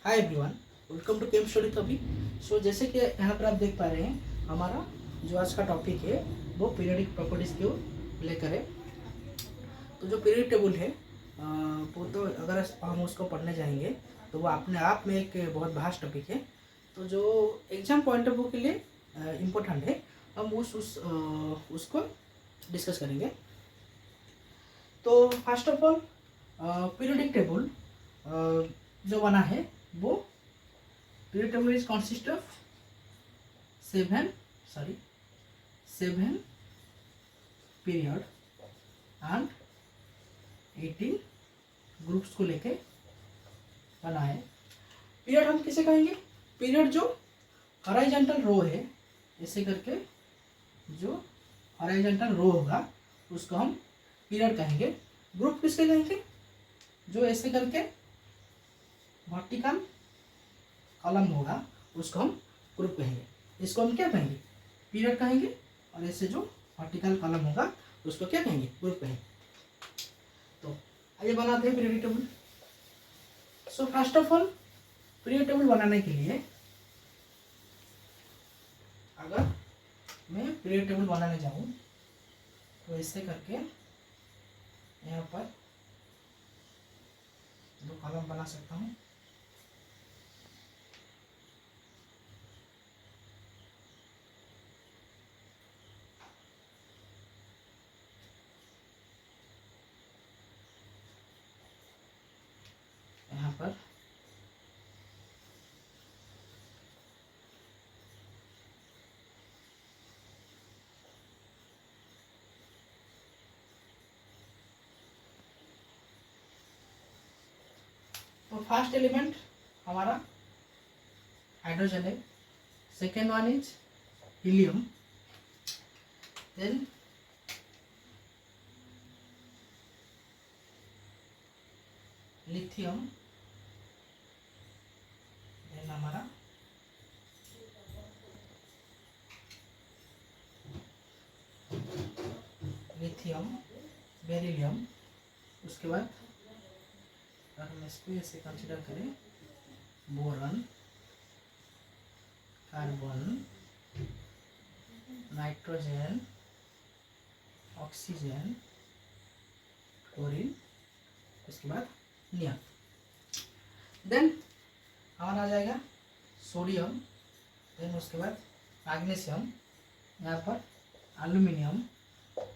Hi everyone, welcome to chem study कभी। So जैसे कि यहाँ पर आप देख पा रहे हैं, हमारा जो आज का टॉपिक है वो पीरियोडिक प्रॉपर्टीज को लेकर है। तो जो पीरियड टेबल है वो तो अगर हम उसको पढ़ने जाएंगे तो वो अपने आप में एक बहुत भास्ट टॉपिक है। तो जो एग्जाम पॉइंट ऑफ व्यू के लिए इम्पोर्टेंट है, हम उसको डिस्कस करेंगे। तो first of all periodic table जो बना है वो periodic table is consist of seven period and 18 groups को लेके बना है। पीरियड हम किसे कहेंगे? पीरियड जो हॉरिजॉन्टल रो है, ऐसे करके जो हॉरिजॉन्टल रो होगा उसको हम पीरियड कहेंगे। ग्रुप किसके कहेंगे? जो ऐसे करके वर्टिकल कॉलम होगा उसको हम ग्रुप कहेंगे। इसको हम क्या कहेंगे? पीरियड कहेंगे। और ऐसे जो वर्टिकल कॉलम होगा उसको क्या कहेंगे? ग्रुप कहेंगे। तो आइए बनाते हैं period table. So first of all period table बनाने के लिए अगर मैं पीरियड टेबल बनाने जाऊँ तो ऐसे करके यहाँ पर दो कॉलम बना सकता हूँ। यहाँ पर तो फर्स्ट एलिमेंट हमारा हाइड्रोजन है, second one is helium, then lithium, then हमारा लिथियम, बेरिलियम। उसके बाद अगर हम इसको ऐसे कंसिडर करें, boron, carbon, nitrogen, oxygen, chlorine, उसके बाद नियॉन। देन हमारा आ जाएगा सोडियम, देन उसके बाद मैग्नीशियम, यहाँ पर aluminium,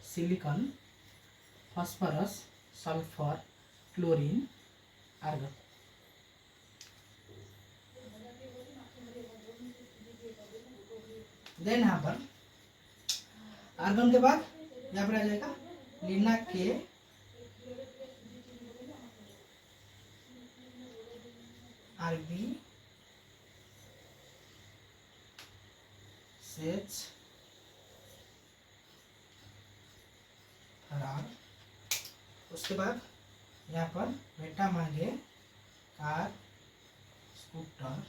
silicon, phosphorus, sulphur, chlorine, argon. Then यहाँ पर आर्गन के बाद यहाँ पर आ जाएगा लीना के, आरबी, सेच, फरार। उसके बाद यहाँ पर बेटा मांगे, कार, स्कूटर,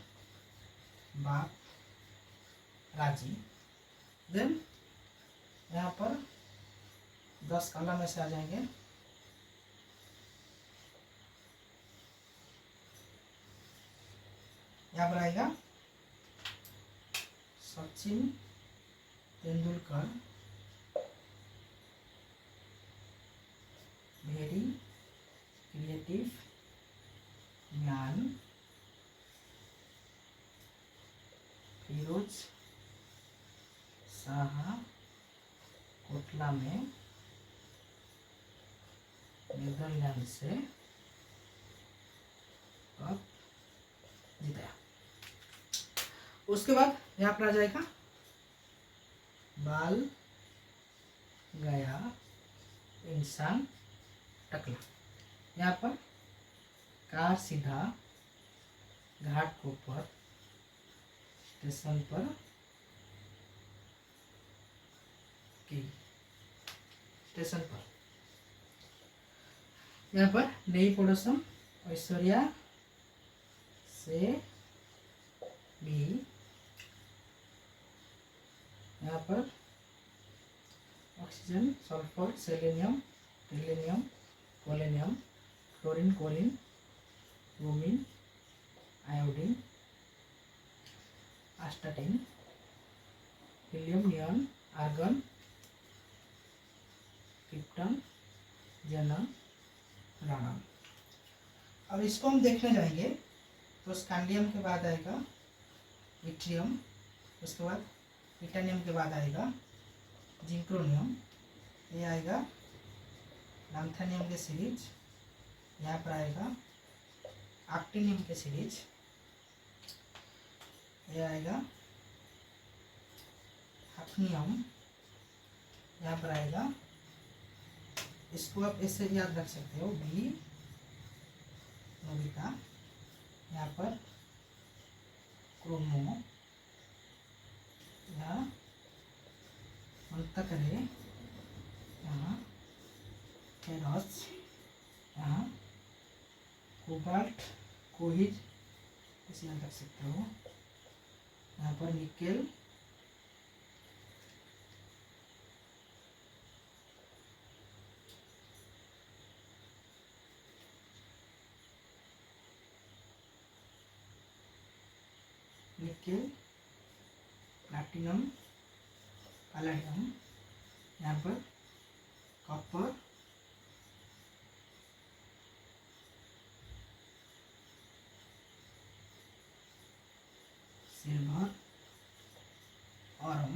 बाप, राजी। देन यहाँ पर 10 कॉलम में से आ जाएंगे। यहाँ पर आएगा Sachin Tendulkar, very creative man, Firoz Shah, Kotla में नीदरलैंड से कप जीता। उसके बाद यहाँ पर आ जाएगा बाल गया इंसान टकला। यहाँ पर कार सीधा घाट को पर स्टेशन पर की स्टेशन पर। यहाँ पर नई पड़ोसन ऐश्वर्या से भी। यहाँ पर oxygen, sulphur, selenium, tellurium, polonium, chlorine, कोलिन, bromine, iodine. Iodine, astatine, helium, neon, argon, krypton, xenon, radon. अब इसको हम देखने जाएंगे तो स्कैंडियम के बाद आएगा इट्रियम, उसके बाद टिटेनियम के बाद आएगा जिंक्रोनियम, ये आएगा लैंथेनियम के सीरीज, यहाँ पर आएगा एक्टिनियम के सीरीज, ये आएगा हैफनियम, यहाँ पर आएगा, इसको आप ऐसे याद रख सकते हो बी नोबिता, यहाँ पर क्रोमो, यहाँ मंतकरे, यहाँ फेरस, यहाँ कोबाल्ट, कोहिज इसे याद रख सकते हो, यहाँ पर निकेल, निकेल, प्लैटिनम, पैलेडियम, यहाँ पर कॉपर, सिल्वर, ऑरम,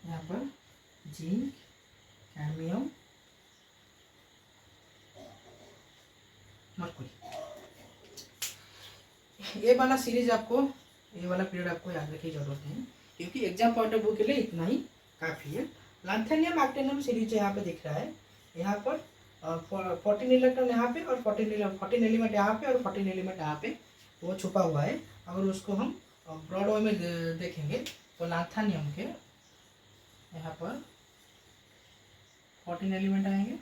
यहाँ पर जिंक, कैडमियम, मरकुरी। ये वाला सीरीज आपको, ये वाला पीरियड आपको याद रखने की जरूरत नहीं, क्योंकि एग्जाम पॉइंट ऑफ व्यू के लिए इतना ही काफ़ी है। लैंथेनियम एक्टिनियम सीरीज यहाँ पे दिख रहा है, यहाँ पर 14 इलेक्ट्रॉन यहाँ पे और 14 एलिमेंट यहाँ पे और 14 एलिमेंट यहाँ पे वो छुपा हुआ है। अगर उसको हम ब्रॉड वे में देखेंगे तो लैंथेनियम के यहाँ पर 14 एलिमेंट आएंगे,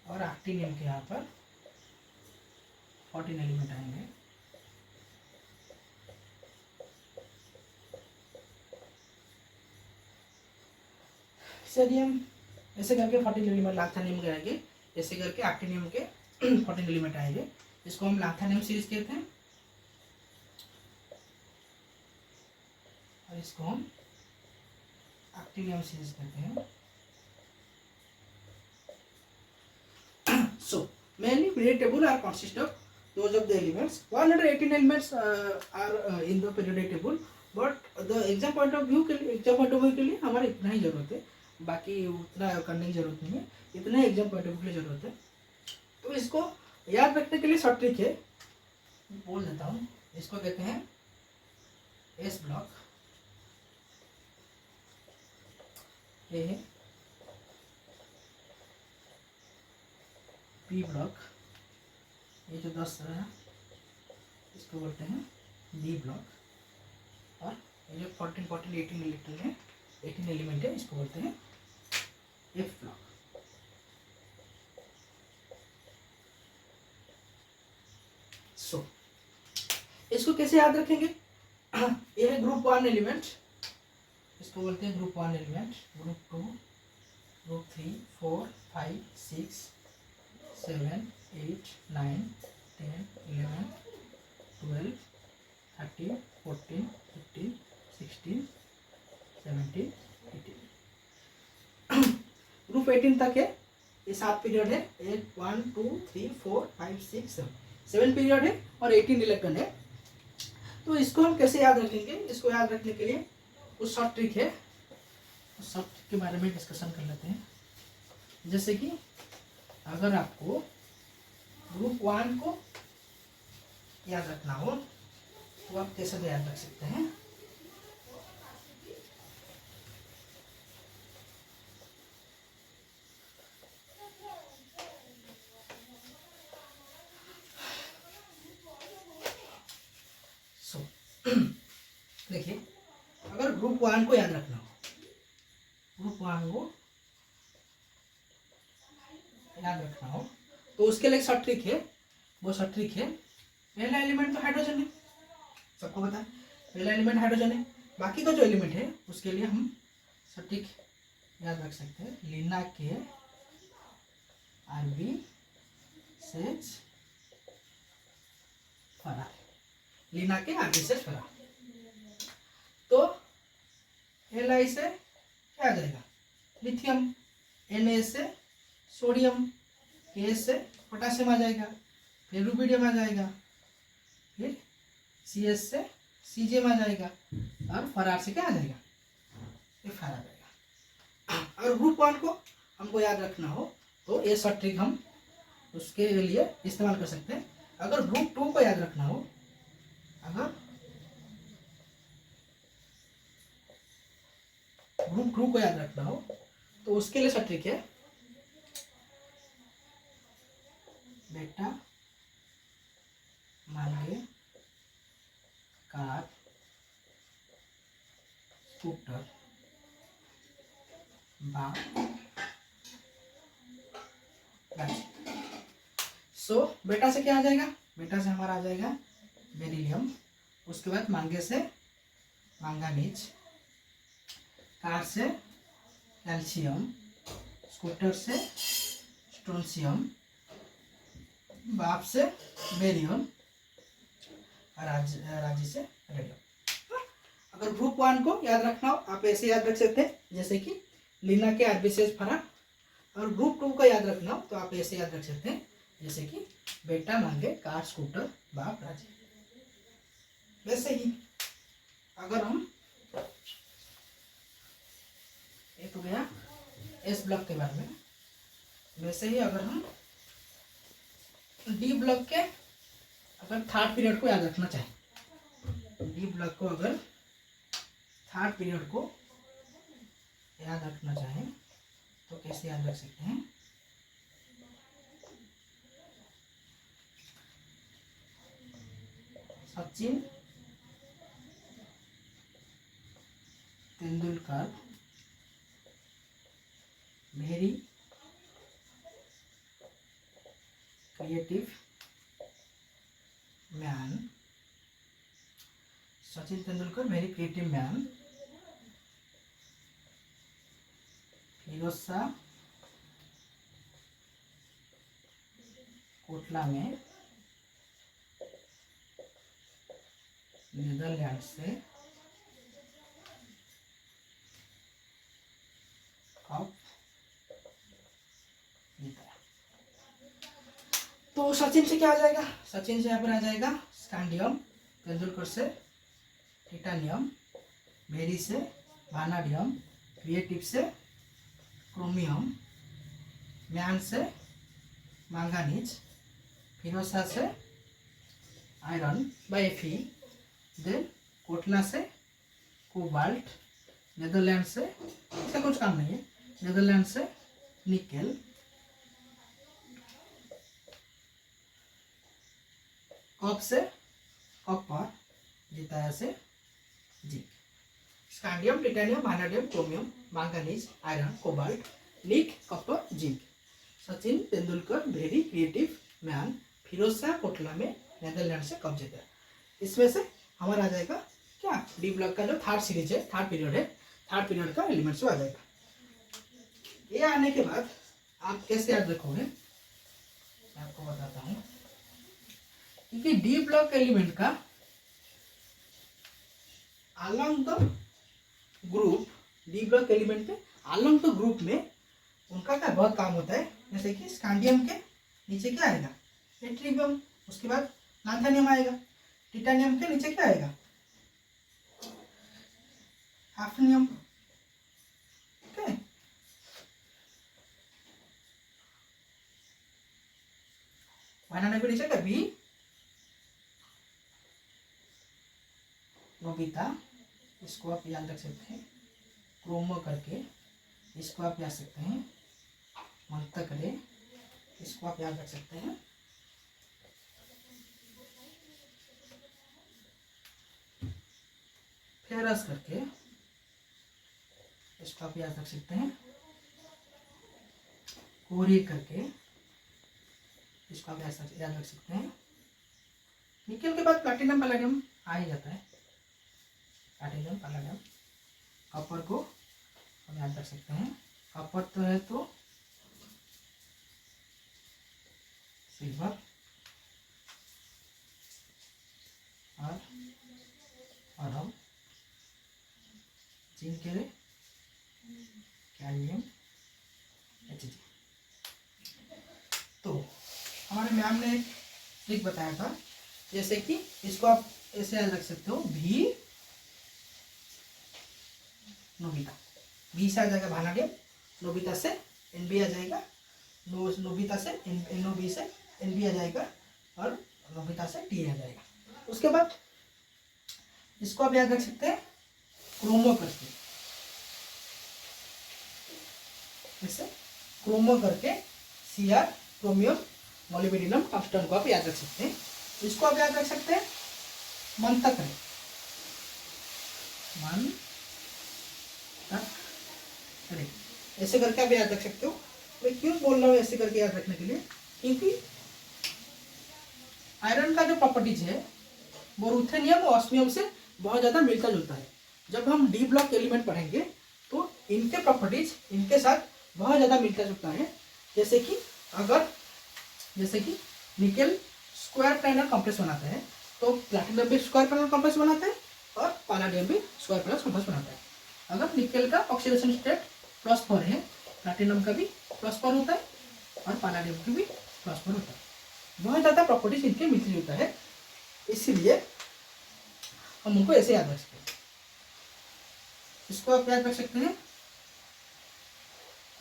और एक्टिनियम के यहाँ पर 14 एलिमेंट आएंगे। सोडियम ऐसे करके 14 एलिमेंट लैंथेनियम के आएंगे, ऐसे करके एक्टिनियम के 14 एलिमेंट आएंगे। इसको हम लैंथेनियम सीरीज कहते हैं और इसको हम एक्टिनियम सीरीज कहते हैं। So mainly periodic table are consist of those of the elements. 118 elements are in the periodic table, but the exam point of view के लिए हमारे इतना ही जरूरत है, बाकी उतना करने की जरूरत नहीं है, इतना ही एग्जाम पॉइंट ऑफ व्यू के लिए जरूरत है। तो इसको याद रखने के लिए शॉर्ट ट्रिक है, बोल देता हूँ। इसको कहते हैं एस ब्लॉक, ये है पी ब्लॉक, ये जो 10 है इसको बोलते हैं डी ब्लॉक, और ये जो 18 इलेक्ट्रॉन है, 18 एलिमेंट है, इसको बोलते हैं एफ ब्लॉक। सो इसको कैसे याद रखेंगे? ये है ग्रुप 1 एलिमेंट, इसको बोलते हैं group 1 element, group 2, group 3, 4, 5, 6, 7, 8, 9, 10, 11, 12, 13, 14, 15, 16, 17, 18। Group 18 तक है, ये 7 पीरियड है, 1, 2, 3, 4, 5, 6, 7 पीरियड है और 18 इलेक्ट्रॉन है। तो इसको हम कैसे याद रखेंगे? इसको याद रखने के लिए उस शॉर्ट ट्रिक है, उस शॉर्ट ट्रिक के बारे में डिस्कशन कर लेते हैं। जैसे कि अगर आपको ग्रुप 1 को याद रखना हो तो आप कैसे याद रख सकते हैं? देखिए, अगर ग्रुप 1 को याद रखना हो, ग्रुप 1 को याद रखना हो तो उसके लिए एक शॉर्ट ट्रिक है। वो शॉर्ट ट्रिक है, पहला एलिमेंट तो हाइड्रोजन है, सबको पता है पहला एलिमेंट हाइड्रोजन है। बाकी का जो एलिमेंट है उसके लिए हम सटीक याद रख सकते हैं, लीना के आरबी सेज फरार, लीना के आरबी सेज फरार। तो Li से क्या आ जाएगा, लिथियम, Na से सोडियम, K से पोटासियम आ जाएगा, फिर रुबिडियम आ जाएगा, फिर Cs से सीजियम आ जाएगा, और फरार से क्या आ जाएगा, ये फरार आ जाएगा। और ग्रुप 1 को हमको याद रखना हो तो ये सब ट्रिक हम उसके लिए इस्तेमाल कर सकते हैं। अगर ग्रुप 2 को याद रखना हो, अगर ग्रुप 2 को याद रखना हो तो उसके लिए सब ट्रिक है, बेटा मांगे कार स्कूटर बा सो बेटा से क्या आ जाएगा, बेटा से हमारा आ जाएगा बेरिलियम, उसके बाद मांगे से मैंगनीज, कार से कैल्शियम, स्कूटर से स्ट्रोंशियम, बाप से बेरियम, राजी से रेडियम। अगर ग्रुप 1 को याद रखना हो आप ऐसे याद रख सकते हैं, जैसे कि लीना के आरबीसीएच फरार। और ग्रुप 2 का याद रखना हो तो आप ऐसे याद रख सकते हैं, जैसे कि बेटा मांगे कार स्कूटर बाप राजी। वैसे ही अगर हम, ये तो गया एस ब्लॉक के बारे में, वैसे ही अगर हम डी ब्लॉक के अगर थर्ड पीरियड को याद रखना चाहें, डी ब्लॉक को अगर थर्ड पीरियड को याद रखना चाहें तो कैसे याद रख सकते हैं, Sachin Tendulkar very creative man, Sachin Tendulkar very creative man, Firoz Shah Kotla में नीदरलैंड से कप जीता। तो सचिन से क्या आ जाएगा, सचिन से यहाँ पर आ जाएगा स्कैंडियम, तेंदुलकर से टाइटेनियम, वेरी से वानाडियम, क्रिएटिव से क्रोमियम, मैन से मैंगनीज, फिरोज शाह से iron by Fe, then Kotla से कोबाल्ट, नीदरलैंड से, इसका कुछ काम नहीं है, नीदरलैंड से निकेल, कप से कॉपर, जिताया से zinc, scandium, titanium, vanadium, chromium, manganese, iron, cobalt, nickel, copper, zinc. Sachin Tendulkar very creative man, Firoz Shah Kotla में नीदरलैंड से कप जीता। इसमें से हमारा आ जाएगा क्या, डी ब्लॉक का जो थर्ड सीरीज है, थर्ड पीरियड है, थर्ड पीरियड का एलिमेंट्स आ जाएगा। ये आने के बाद आप कैसे याद रखोगे मैं आपको बताता हूँ, क्योंकि डी ब्लॉक एलिमेंट का along the group, D block element पे अलोंग द ग्रुप में उनका क्या बहुत काम होता है। जैसे कि स्कैंडियम के नीचे क्या आएगा, एट्रियम, उसके बाद लैंथेनियम आएगा, टाइटेनियम के नीचे क्या आएगा, हैफनियम, ओके। वानाडियम के नीचे क्या, बी नोबिता, इसको आप याद रख सकते हैं क्रोमो करके, इसको आप याद सकते हैं मंतकले, इसको आप याद रख सकते हैं फेरस करके, इसको आप याद रख सकते हैं कोरी करके, इसको आप याद रख सकते हैं। निकेल के बाद प्लैटिनम पैलेडियम आ ही जाता है, प्लैटिनम पैलेडियम। कॉपर को याद रख सकते हैं। कॉपर तो है तो सिल्वर और हम जिंक के लिए कैडमियम Hg। तो हमारे मैम ने एक ट्रिक बताया था, जैसे कि इसको आप ऐसे याद रख सकते हो, भी नोबिता, बी से आ जाएगा भानाडियम, नोबिता से एनबी आ जाएगा, नोबिता से एनओबी से एनबी आ जाएगा और नोबिता से टी आ जाएगा। उसके बाद इसको आप याद रख सकते हैं क्रोमो करके, जैसे क्रोमो करके Cr क्रोमियम मोलिब्डेनम टंगस्टन को आप याद रख सकते हैं। इसको आप याद रख सकते हैं मन तक है, मन तक अरे ऐसे करके आप याद रख सकते हो। मैं क्यों बोल रहा हूँ ऐसे करके याद रखने के लिए, क्योंकि आयरन का जो प्रॉपर्टीज है वो रुथेनियम और ऑस्मियम से बहुत ज़्यादा मिलता जुलता है। जब हम डी ब्लॉक एलिमेंट पढ़ेंगे तो इनके प्रॉपर्टीज इनके साथ बहुत ज़्यादा मिलता जुलता है। जैसे कि निकेल स्क्वायर पैनल कॉम्प्लेक्स बनाता है तो प्लैटिनम भी स्क्वायर पैनल कॉम्प्लेक्स बनाता है और पैलाडियम भी स्क्वायर पैनल कॉम्प्लेक्स बनाता है। अगर निकेल का ऑक्सीडेशन स्टेट +4 है, प्लैटिनम का भी +4 होता है और पैलाडियम का भी +4 होता है। बहुत ज़्यादा प्रॉपर्टीज इनके मिलती जुलता है, इसलिए हम उनको ऐसे याद रख सकते हैं। इसको आप याद रख सकते हैं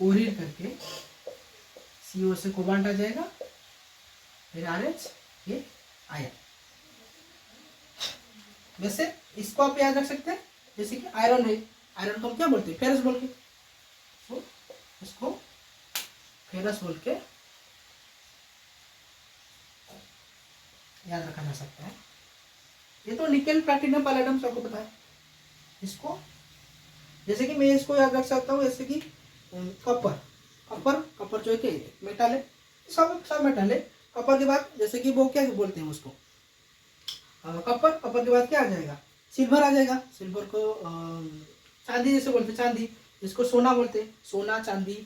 कोरियर करके, CO से कोबाल्ट आ जाएगा, फिर RH ये आयरन। वैसे इसको आप याद रख सकते हैं जैसे कि आयरन है, आयरन को हम क्या बोलते हैं, फेरस बोल के, तो इसको फेरस बोल के याद रखा जा सकता है। ये तो निकेल प्लैटिनम पैलेडियम सबको पता है। इसको जैसे कि मैं इसको याद रख सकता हूँ जैसे कि कपर जो है मेटल है, सब मेटल है। कपर के बाद जैसे कि वो क्या बोलते हैं उसको, कपर के बाद क्या आ जाएगा, सिल्वर आ जाएगा। सिल्वर को चांदी जैसे बोलते हैं, चांदी, इसको सोना बोलते हैं, सोना चांदी।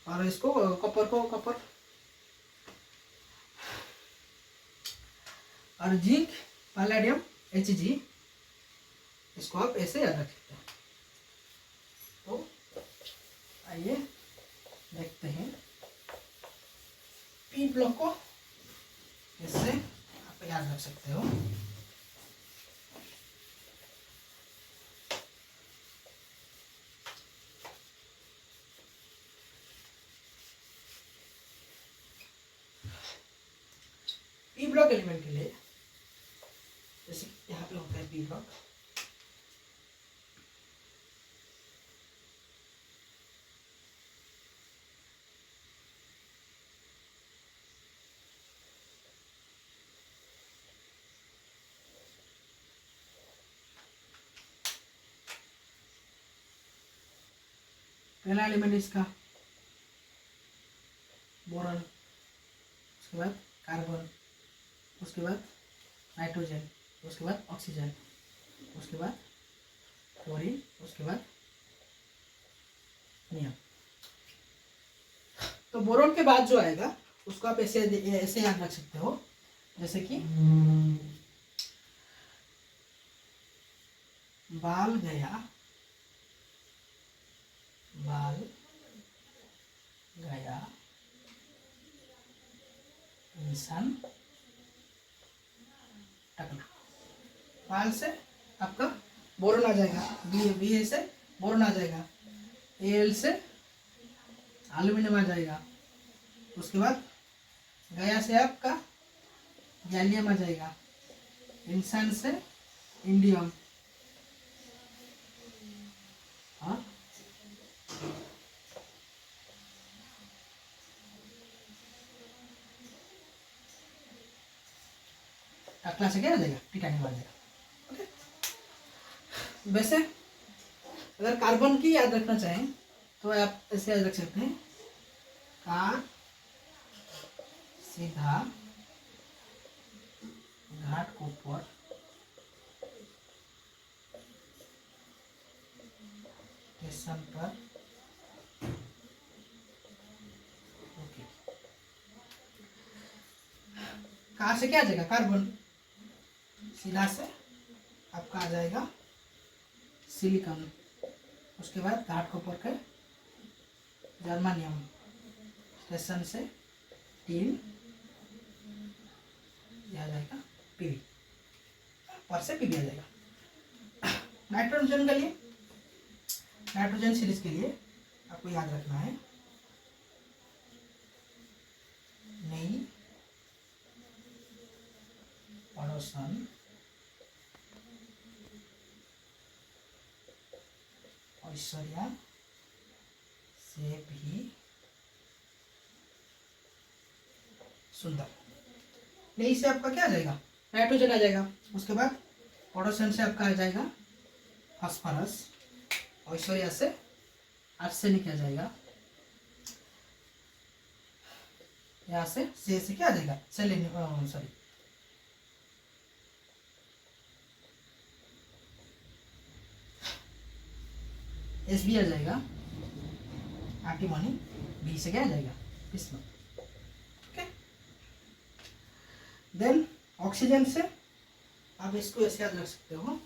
और इसको कपर को कपर। और जिंक पैलेडियम Hg, इसको आप ऐसे याद रख सकते हैं। तो आइए देखते हैं पी ब्लॉक को इससे आप याद रख सकते हो। पी ब्लॉक एलिमेंट के लिए जैसे यहाँ पे होता है पी ब्लॉक, पहला एलिमेंट इसका बोरॉन, उसके बाद कार्बन, उसके बाद नाइट्रोजन, उसके बाद ऑक्सीजन, उसके बाद क्लोरीन, उसके बाद नियम। तो बोरॉन के बाद जो आएगा उसको आप ऐसे ऐसे याद रख सकते हो जैसे कि बाल गया इंसान टकला। बाल से आपका बोरोन आ जाएगा, बी से बोरोन आ जाएगा, Al से एल्यूमिनियम आ जाएगा, उसके बाद गया से आपका गैलियम आ जाएगा, इंसान से इंडियम और टकला से क्या आ जाएगा, टिटानियम आ जाएगा। ओके। वैसे अगर कार्बन की याद रखना चाहें तो आप ऐसे याद रख सकते हैं, कार सीधा घाट ऊपर स्टेशन पर कहाँ से क्या आ जाएगा, कार्बन, सीधा से आपका आ जाएगा सिलिकॉन, उसके बाद घाटकोपर के जर्मानियम स्टेशन से टीन, आ जाएगा पीवी, पर से पीवी आ जाएगा। नाइट्रोजन के लिए, नाइट्रोजन सीरीज के लिए आपको याद रखना है नई पड़ोसन ऐश्वर्या से भी सुंदर। नई से आपका क्या आ जाएगा, नाइट्रोजन आ जाएगा, उसके बाद पड़ोसन से आपका आ जाएगा फास्फोरस, ऐश्वर्या से आर्सेनिक आ जाएगा, यहाँ से क्या आ जाएगा, सेलेनियम, सॉरी एस भी आ जाएगा, एंटीमनी, बी से क्या आ जाएगा, बिस्मथ। ओके, देन ऑक्सीजन से आप इसको ऐसे याद रख सकते हो,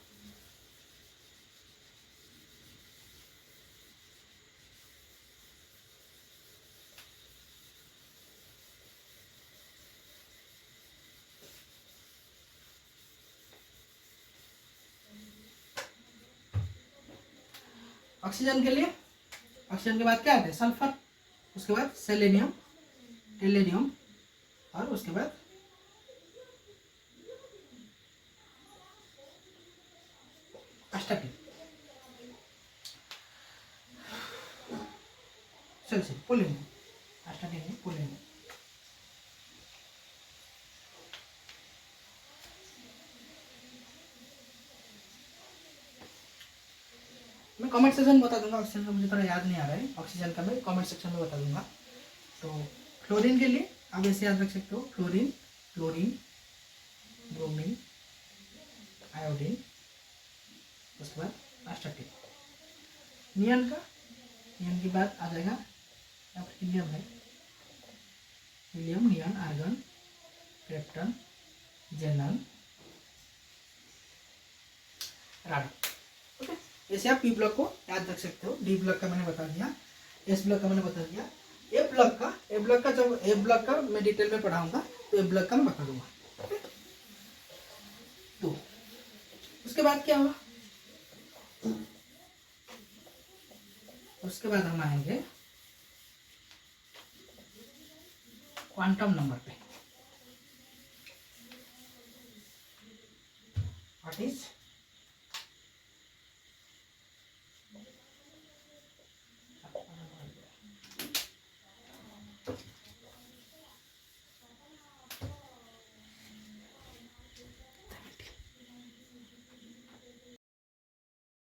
ऑक्सीजन के लिए, ऑक्सीजन के बाद क्या आता है, सल्फर, उसके बाद सेलेनियम, टेलेनियम, और उसके बाद एस्टाटिन, चल पोलेनियम, एस्टाटिन में पोलेनियम। मैं कमेंट सेक्शन में बता दूंगा, ऑक्सीजन का मुझे थोड़ा याद नहीं आ रहा है, ऑक्सीजन का मैं कमेंट सेक्शन में बता दूंगा। तो फ्लोरीन के लिए आप ऐसे याद रख सकते हो, फ्लोरीन, क्लोरीन, ब्रोमीन, आयोडीन, उसके बाद एस्टाटिन। नियन का, नियन के बाद आ जाएगा यहाँ पर हीलियम है, हीलियम, नियन, आर्गन, क्रिप्टन, जेनन, राडन। ओके, ऐसे आप पी ब्लॉक को याद रख सकते हो। डी ब्लॉक का मैंने बता दिया, एस ब्लॉक का मैंने बता दिया, ए ब्लॉक का जब ए ब्लॉक का मैं डिटेल में पढ़ाऊंगा तो ए ब्लॉक का मैं बता दूंगा। तो उसके बाद क्या हुआ, उसके बाद हम आएंगे क्वांटम नंबर पे। What is